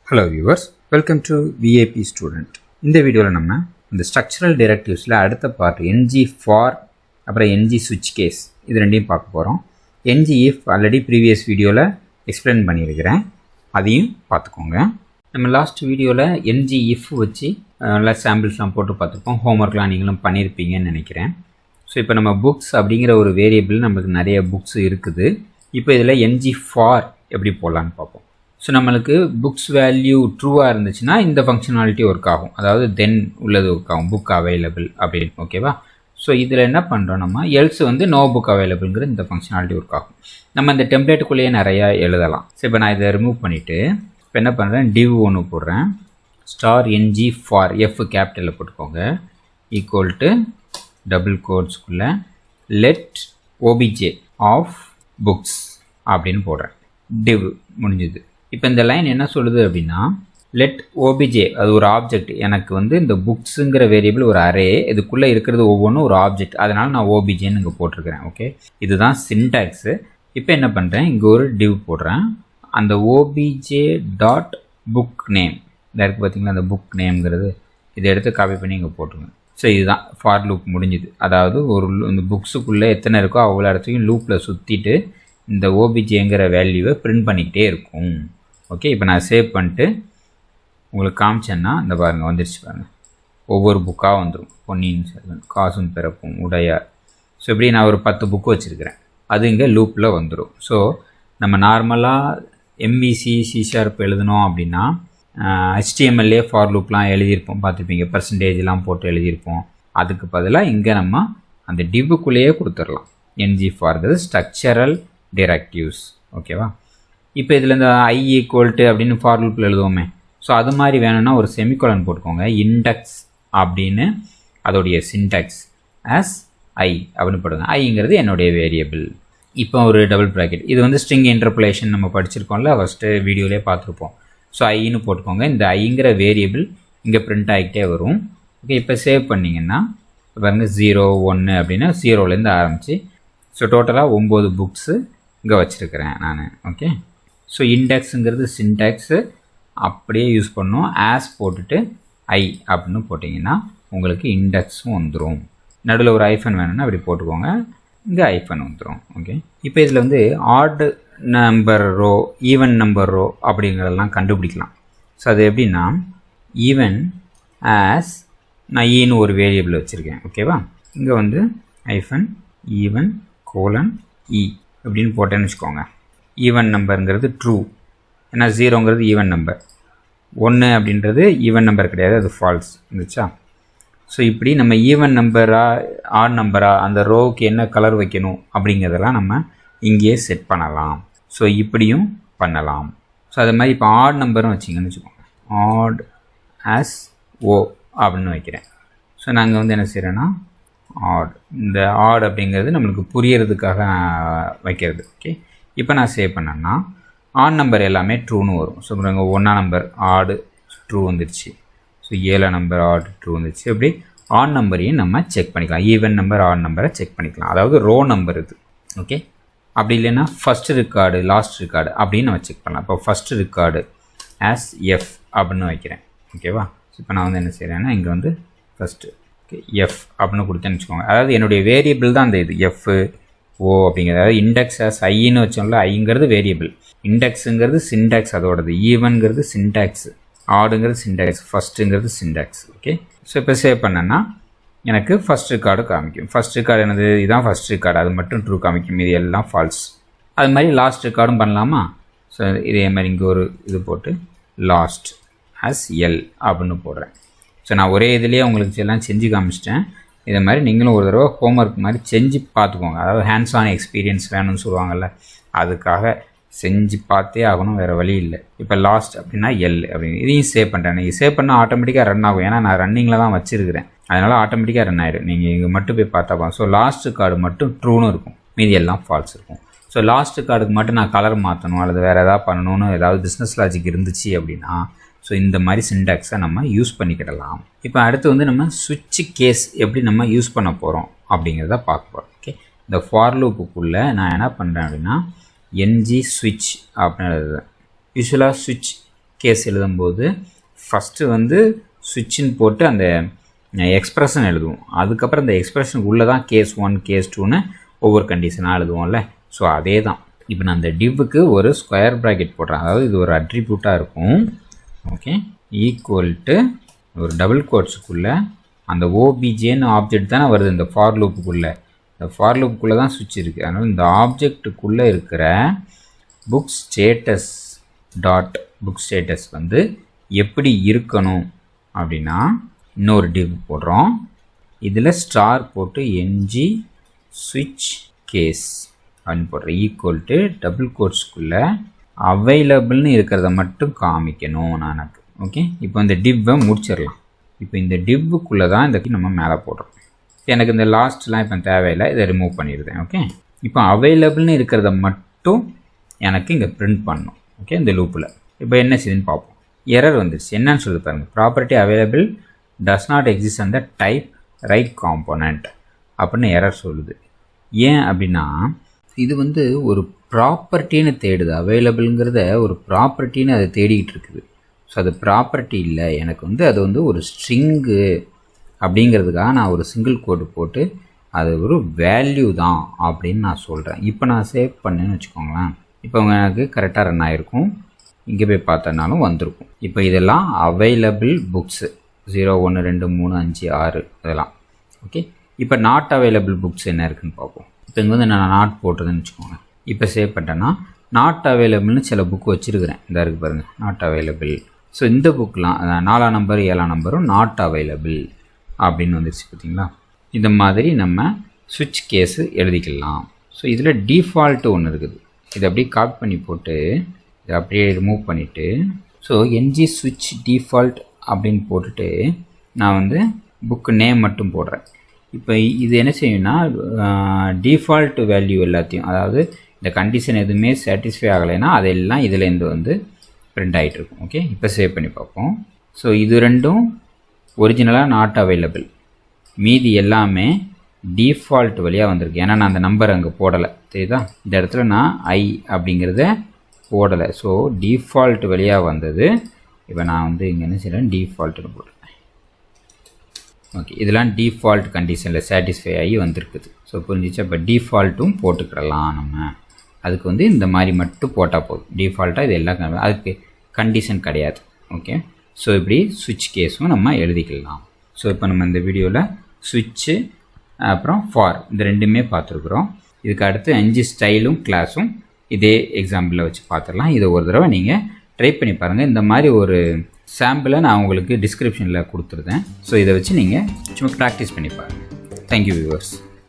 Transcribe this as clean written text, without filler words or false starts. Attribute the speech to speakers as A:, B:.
A: Hello viewers, welcome to VIP Student. இந்த வீடியோவில் நம்ம இந்த ஸ்ட்ரக்சரல் டிரெக்டிவ்ஸில் அடுத்த பார்ட் ngFor அப்புறம் ngSwitchCase இது ரெண்டையும் பார்க்க போகிறோம். ngIf ஆல்ரெடி ப்ரீவியஸ் வீடியோவில் எக்ஸ்பிளைன் பண்ணியிருக்கிறேன், அதையும் பார்த்துக்கோங்க. நம்ம லாஸ்ட் வீடியோவில் ngIf வச்சு நல்லா சாம்பிள்ஸ்லாம் போட்டு பார்த்துருப்போம். ஹோம்ஒர்க்லாம் நீங்களும் பண்ணியிருப்பீங்கன்னு நினைக்கிறேன். ஸோ இப்போ நம்ம புக்ஸ் அப்படிங்கிற ஒரு வேரியபிள் நமக்கு நிறைய புக்ஸ் இருக்குது. இப்போ இதில் ngFor எப்படி போடலான்னு பார்ப்போம். ஸோ நம்மளுக்கு புக்ஸ் வேல்யூ ட்ரூவாக இருந்துச்சுன்னா இந்த ஃபங்க்ஷனாலிட்டி ஒர்க் ஆகும், அதாவது தென் உள்ளது ஒர்க் ஆகும், புக் அவைலபிள் அப்படின்னு. ஓகேவா? ஸோ இதில் என்ன பண்ணுறோம், நம்ம எல்ஸ் நோ புக் அவைலபிள்ங்கிற இந்த ஃபங்க்ஷனாலிட்டி ஒர்க் ஆகும். நம்ம இந்த டெம்ப்ளேட்டுக்குள்ளேயே நிறையா எழுதலாம். ஸோ இப்போ நான் இதை ரிமூவ் பண்ணிவிட்டு இப்போ என்ன பண்ணுறேன், div ஒன்று போடுறேன். ஸ்டார் ngFor எஃப் கேபிட்டலில் போட்டுக்கோங்க, ஈக்குவல் டு டபுள் கோட்ஸ்குள்ளே லெட் obj ஆஃப் புக்ஸ் அப்படின்னு போடுறேன். div முடிஞ்சுது. இப்போ இந்த லைன் என்ன சொல்லுது அப்படின்னா, லெட் obj, அது ஒரு ஆப்ஜெக்ட், எனக்கு இந்த புக்ஸுங்கிற வேரியபிள் ஒரு அரே, இதுக்குள்ளே இருக்கிறது ஒவ்வொன்றும் ஒரு ஆப்ஜெக்ட், அதனால் நான் objன்னு இங்கே போட்டிருக்கிறேன். ஓகே, இதுதான் சின்டாக்ஸு. இப்போ என்ன பண்ணுறேன், இங்கே ஒரு div போடுறேன். அந்த obj டாட் புக் நேம் இந்த இருக்குது பார்த்தீங்களா, அந்த புக் நேம்ங்கிறது இதை எடுத்து காப்பி பண்ணி இங்கே போட்டுருங்க. ஸோ இதுதான் ஃபார் லூப் முடிஞ்சுது. அதாவது இந்த புக்ஸுக்குள்ளே எத்தனை இருக்கோ அவ்வளோ இடத்துலையும் லூப்பில் சுற்றிட்டு இந்த objங்கிற வேல்யூவை பிரிண்ட் பண்ணிக்கிட்டே இருக்கும். ஓகே, இப்போ நான் சேவ் பண்ணிட்டு உங்களுக்கு காமிச்சேன்னா இந்த பாருங்கள் வந்துருச்சு பாருங்கள், ஒவ்வொரு புக்காக வந்துடும். பொன்னியின் செல்வன், காசும் பிறப்பும், உடையார். ஸோ இப்படி நான் ஒரு 10 புக்கு வச்சுருக்கிறேன், அது இங்கே லூப்பில் வந்துடும். ஸோ நம்ம நார்மலாக MVC C# எழுதணும் அப்படின்னா HTMLலே ஃபார் லூப்லாம் எழுதியிருப்போம், பார்த்துருப்பீங்க, பர்சன்டேஜ்லாம் போட்டு எழுதியிருப்போம். அதுக்கு பதிலாக இங்கே நம்ம அந்த டிவ்வுக்குள்ளேயே கொடுத்துடலாம். ngForங்கிறது ஸ்ட்ரக்சரல் டிரெக்டிவ்ஸ். ஓகேவா? இப்போ இதில் இந்த I ஈக்குவல் டு அப்படின்னு ஃபார் லூப்பில் எழுதுவோமே, ஸோ அது மாதிரி வேணும்னா ஒரு செமிகோலன் போட்டுக்கோங்க. இண்டெக்ஸ் அப்படின்னு அதோடைய சின்டாக்ஸ் ஆஸ் I அப்படின்னு போடுங்க. ஐங்கிறது என்னுடைய வேரியபிள். இப்போ ஒரு டபுள் ப்ராக்கெட், இது ஸ்ட்ரிங் இன்டர்போலேஷன் நம்ம படிச்சிருக்கோம்ல, ஃபஸ்ட்டு வீடியோலேயே பார்த்துருப்போம். ஸோ ஐன்னு போட்டுக்கோங்க. இந்த ஐங்கிற வேரியபிள் இங்கே பிரிண்ட் ஆகிக்கிட்டே வரும். ஓகே, இப்போ சேவ் பண்ணிங்கன்னா பாருங்கள் 0 1 அப்படின்னா 0லேருந்து ஆரம்பித்து ஸோ டோட்டலாக 9 புக்ஸு இங்கே வச்சுருக்கிறேன் நான். ஓகே, ஸோ இண்டெக்ஸுங்கிறது சின்டாக்ஸு அப்படியே யூஸ் பண்ணணும். ஆஸ் போட்டுட்டு ஐ அப்படின்னு போட்டிங்கன்னா உங்களுக்கு இண்டெக்ஸும் வந்துடும். நடுவில் ஒரு ஐஃபன் வேணும்னா அப்படி போட்டுக்கோங்க, இங்கே ஐஃபன் வந்துடும். ஓகே, இப்போ இதில் odd number row, even number row அப்படிங்கிறதெல்லாம் கண்டுபிடிக்கலாம். ஸோ அது எப்படின்னா, ஈவன் ஆஸ் நான் ஈன்னு ஒரு வேரியபிள் வச்சுருக்கேன். ஓகேவா? இங்கே ஐஃபன் ஈவன் கோலன் இ அப்படின்னு போட்டேன்னு வச்சுக்கோங்க. ஈவன் நம்பருங்கிறது ட்ரூ, ஏன்னா 0ங்கிறது ஈவன் நம்பர், 1 அப்படின்றது ஈவன் நம்பர் கிடையாது, அது ஃபால்ஸ் இருந்துச்சா. ஸோ இப்படி நம்ம ஈவன் நம்பரா ஆட் நம்பரா அந்த ரோவுக்கு என்ன கலர் வைக்கணும் அப்படிங்கிறதெல்லாம் நம்ம இங்கேயே செட் பண்ணலாம். ஸோ இப்படியும் பண்ணலாம். ஸோ அது மாதிரி இப்போ ஆட் நம்பரும் வச்சிங்கன்னு வச்சுக்கோங்க, ஆட் ஆஸ் ஓ அப்படின்னு வைக்கிறேன். ஸோ நாங்கள் என்ன செய்கிறேன்னா ஆட், இந்த ஆட் அப்படிங்கிறது நம்மளுக்கு புரியறதுக்காக வைக்கிறது. ஓகே, இப்போ நான் சேவ் பண்ணேன்னா ஆட் நம்பர் எல்லாமே ட்ரூன்னு வரும். ஸோ 1ஆம் நம்பர் ஆடு ட்ரூ வந்துடுச்சு, ஸோ 7ஆம் நம்பர் ஆடு ட்ரூ வந்துடுச்சு. அப்படி ஆட் நம்பரையும் நம்ம செக் பண்ணிக்கலாம், ஈவன் நம்பர் ஆட் நம்பரை செக் பண்ணிக்கலாம், அதாவது ரோ நம்பர் இது. ஓகே, அப்படி இல்லைன்னா ஃபஸ்ட் ரெக்கார்டு லாஸ்ட் ரெக்கார்டு அப்படின்னு நம்ம செக் பண்ணலாம். இப்போ ஃபஸ்ட் ரெக்கார்டு ஆஸ் எஃப் அப்படின்னு வைக்கிறேன். ஓகேவா? ஸோ இப்போ நான் என்ன செய்கிறேன்னா இங்கே ஃபஸ்ட்டு எஃப் அப்படின்னு கொடுத்தேன்னு வச்சுக்கோங்க. அதாவது என்னுடைய வேரியபிள் தான் அந்த இது எஃப் ஓ அப்படிங்கிறது. அதாவது இண்டெக்ஸ் ஆஸ் ஐன்னு வச்சோம்ல, ஐங்கிறது வேரியபிள், இண்டெக்ஸுங்கிறது சின்டாக்ஸ் அதோடது, ஈவன்ங்கிறது சின்டாக்ஸ், ஆடுங்கிறது சின்டாக்ஸ், ஃபஸ்ட்டுங்கிறது சின்டாக்ஸ். ஓகே, ஸோ இப்போ சேவ் பண்ணேன்னா எனக்கு ஃபஸ்ட் ரெக்கார்டு காமிக்கும். ஃபஸ்ட் ரெக்கார்டு என்னது, இதுதான் ஃபஸ்ட் ரெக்கார்டு, அது மட்டும் ட்ரூ காமிக்கும், இது எல்லாம் ஃபால்ஸ். அது மாதிரி லாஸ்ட் ரெக்கார்டும் பண்ணலாமா. ஸோ இதே மாதிரி இங்கே ஒரு இது போட்டு லாஸ்ட் ஆஸ் எல் அப்படின்னு போடுறேன். ஸோ நான் ஒரே இதுலேயே உங்களுக்கு எல்லாம் செஞ்சு காமிச்சிட்டேன். இதை மாதிரி நீங்களும் ஒரு தடவை ஹோம்ஒர்க் மாதிரி செஞ்சு பார்த்துக்கோங்க. அதாவது ஹேண்ட்ஸ் ஆன் எக்ஸ்பீரியன்ஸ் வேணும்னு சொல்லுவாங்கள்ல, அதுக்காக செஞ்சு பார்த்தே ஆகணும், வேறு வழி இல்லை. இப்போ லாஸ்ட் அப்படின்னா எல் அப்படின்னு இதையும் சேவ் பண்ணுறேன். நீங்கள் சேவ் பண்ணால் ஆட்டோமேட்டிக்காக ரன் ஆகும், ஏன்னா நான் ரன்னிங்கில் தான் வச்சுருக்கிறேன், அதனால் ஆட்டோமேட்டிக்காக ரன் ஆகிடும். நீங்கள் இங்கே மட்டும் போய் பார்த்தா போதும். ஸோ லாஸ்ட் கார்டு மட்டும் ட்ரூன்னு இருக்கும், மீதி எல்லாம் ஃபால்ஸ் இருக்கும். ஸோ லாஸ்ட் கார்டுக்கு மட்டும் நான் கலர் மாற்றணும் அல்லது வேறு எதாவது பண்ணணும்னு ஏதாவது பிஸ்னஸ் லாஜிக் இருந்துச்சு அப்படின்னா ஸோ இந்த மாதிரி சின்டாக்ஸை நம்ம யூஸ் பண்ணிக்கிடலாம். இப்போ அடுத்து நம்ம ஸ்விட்ச் கேஸ் எப்படி நம்ம யூஸ் பண்ண போகிறோம் அப்படிங்கிறத பார்க்க போகிறோம். ஓகே, இந்த ஃபார் லூப்புக்குள்ளே நான் என்ன பண்ணுறேன் அப்படின்னா ngSwitch அப்படின்னு எழுதுறேன். யூஸ்வலாக ஸ்விட்ச் கேஸ் எழுதும்போது ஃபஸ்ட்டு வந்து சுவிட்சுன்னு போட்டு அந்த எக்ஸ்பிரஷன் எழுதுவோம். அதுக்கப்புறம் இந்த எக்ஸ்பிரஷனுக்கு உள்ளே தான் கேஸ் 1 கேஸ் 2ன்னு ஒவ்வொரு கண்டிஷனாக எழுதுவோம்ல. ஸோ அதே தான். இப்போ நான் அந்த டிவ்வுக்கு ஒரு ஸ்கொயர் ப்ராக்கெட் போடுறேன். அதாவது இது ஒரு அட்ரிபியூட்டாக இருக்கும். ஓகே, ஈக்குவல் டு ஒரு டபுள் கோட்ஸுக்குள்ளே அந்த ஓபிஜேன்னு ஆப்ஜெக்ட் தானே வருது இந்த ஃபார் லூப்புக்குள்ளே. இந்த ஃபார் லூப்புக்குள்ளே தான் சுவிட்ச் இருக்குது. அதனால் இந்த ஆப்ஜெக்ட்டுக்குள்ளே இருக்கிற book status dot book status வந்து எப்படி இருக்கணும் அப்படின்னா இன்னொரு டிவ் போடுறோம். இதில் ஸ்டார் போட்டு ngSwitchCase அப்படின்னு போடுறேன். ஈக்குவல் டு டபுள் கோட்ஸ்க்குள்ளே அவைலபிள்னு இருக்கிறத மட்டும் காமிக்கணும் எனக்கு. ஓகே, இப்போ இந்த டிவ்வை முடிச்சிடலாம். இப்போ இந்த டிவ்வுக்குள்ளே தான் இந்த நம்ம மேலே போடுறோம். எனக்கு இந்த லாஸ்ட்லாம் இப்போ தேவையில்லை, இதை ரிமூவ் பண்ணிடுறேன். ஓகே, இப்போ அவைலபிள்னு இருக்கிறத மட்டும் எனக்கு இங்கே பிரிண்ட் பண்ணணும். ஓகே, இந்த லூப்பில் இப்போ என்ன செய்யுதுன்னு பார்ப்போம். எரர் வந்துடுச்சு. என்னன்னு சொல்லி பாருங்கள். Property available does not exist அந்த டைப் ரைட் காம்போனண்ட் அப்படின்னு எரர் சொல்லுது. ஏன் அப்படின்னா இது வந்து ஒரு ப்ராப்பர்ட்டின்னு தேடுது. அவைலபிள்ங்கிறத ஒரு ப்ராப்பர்ட்டின்னு அதை தேடிக்கிட்டு இருக்குது. ஸோ அது ப்ராப்பர்ட்டி இல்லை, எனக்கு வந்து அது வந்து ஒரு ஸ்ட்ரிங்கு அப்படிங்கிறதுக்காக நான் ஒரு சிங்கிள் கோடு போட்டு அது ஒரு வேல்யூ தான் அப்படின்னு நான் சொல்கிறேன். இப்போ நான் சேவ் பண்ணேன்னு வச்சுக்கோங்களேன். இப்போ எனக்கு கரெக்டாக ரன் ஆகிருக்கும். இங்கே போய் பார்த்தனாலும் வந்திருக்கும். இப்போ இதெல்லாம் அவைலபிள் புக்ஸு 0 1 2 3 5 6 இதெல்லாம். ஓகே, இப்போ நாட் அவைலபிள் புக்ஸ் என்ன இருக்குதுன்னு பார்ப்போம். இப்போ இங்கே வந்து நான் நாட் போட்டுறதுன்னு வச்சுக்கோங்க. இப்போ சேவ் பண்ணிட்டேன்னா நாட் அவைலபிள்னு சில புக்கு வச்சுருக்கிறேன். இந்த இருக்குது பாருங்கள், நாட் அவைலபிள். ஸோ இந்த புக்கெலாம் 4ஆம் நம்பர் 7ஆம் நம்பரும் நாட் அவைலபிள் அப்படின்னு வந்துடுச்சு. பார்த்தீங்களா? இந்த மாதிரி நம்ம ஸ்விட்ச் கேஸு எழுதிக்கலாம். ஸோ இதில் டிஃபால்ட்டு ஒன்று இருக்குது. இதை அப்படியே காப்பி பண்ணி போட்டு இதை அப்படியே ரிமூவ் பண்ணிவிட்டு ஸோ ngSwitch டிஃபால்ட் அப்படின்னு போட்டுட்டு நான் வந்து புக்கு நேம் மட்டும் போடுறேன். இப்போ இது என்ன செய்யும்னா டிஃபால்ட் வேல்யூ எல்லாத்தையும், அதாவது இந்த கண்டிஷன் எதுவுமே சாட்டிஸ்ஃபை ஆகலைன்னா அதெல்லாம் இதிலேருந்து வந்து பிரிண்ட் ஆகிட்டு இருக்கும். ஓகே, இப்போ சேவ் பண்ணி பார்ப்போம். ஸோ இது ரெண்டும் ஒரிஜினலாக நாட் அவைலபிள், மீதி எல்லாமே டிஃபால்ட் வழியாக வந்திருக்கு. ஏன்னா நான் அந்த நம்பர் அங்கே போடலை, தெரியுதா? இந்த இடத்துல நான் ஐ அப்படிங்கிறத போடலை. ஸோ டிஃபால்ட் வழியாக வந்தது. இப்போ நான் வந்து இங்கே என்ன செய்கிறேன், டிஃபால்ட்டுன்னு போடுறேன். ஓகே, இதெல்லாம் டிஃபால்ட் கண்டிஷனில் சாட்டிஸ்ஃபை ஆகி வந்திருக்குது. ஸோ புரிஞ்சிச்சு. இப்போ டிஃபால்ட்டும் போட்டுக்கிடலாம் நம்ம. அதுக்கு வந்து இந்த மாதிரி மட்டும் போட்டால் போதும். டிஃபால்ட்டாக இது எல்லாம் அதுக்கு கண்டிஷன் கிடையாது. ஓகே, ஸோ இப்படி ஸ்விட்ச் கேஸும் நம்ம எழுதிக்கலாம். ஸோ இப்போ நம்ம இந்த வீடியோவில் ஸ்விட்ச்சு அப்புறம் ஃபார் இந்த ரெண்டுமே பார்த்துருக்குறோம். இதுக்கு அடுத்து 5 ஸ்டைலும் கிளாஸும் இதே எக்ஸாம்பிளில் வச்சு பார்த்துடலாம். இதை ஒரு தடவை நீங்கள் ட்ரை பண்ணி பாருங்கள். இந்த மாதிரி ஒரு சாம்பிளை நான் உங்களுக்கு டிஸ்கிரிப்ஷனில் கொடுத்துருந்தேன். ஸோ இதை வச்சு நீங்கள் சும்மா ப்ராக்டிஸ் பண்ணி பாருங்கள். Thank you viewers.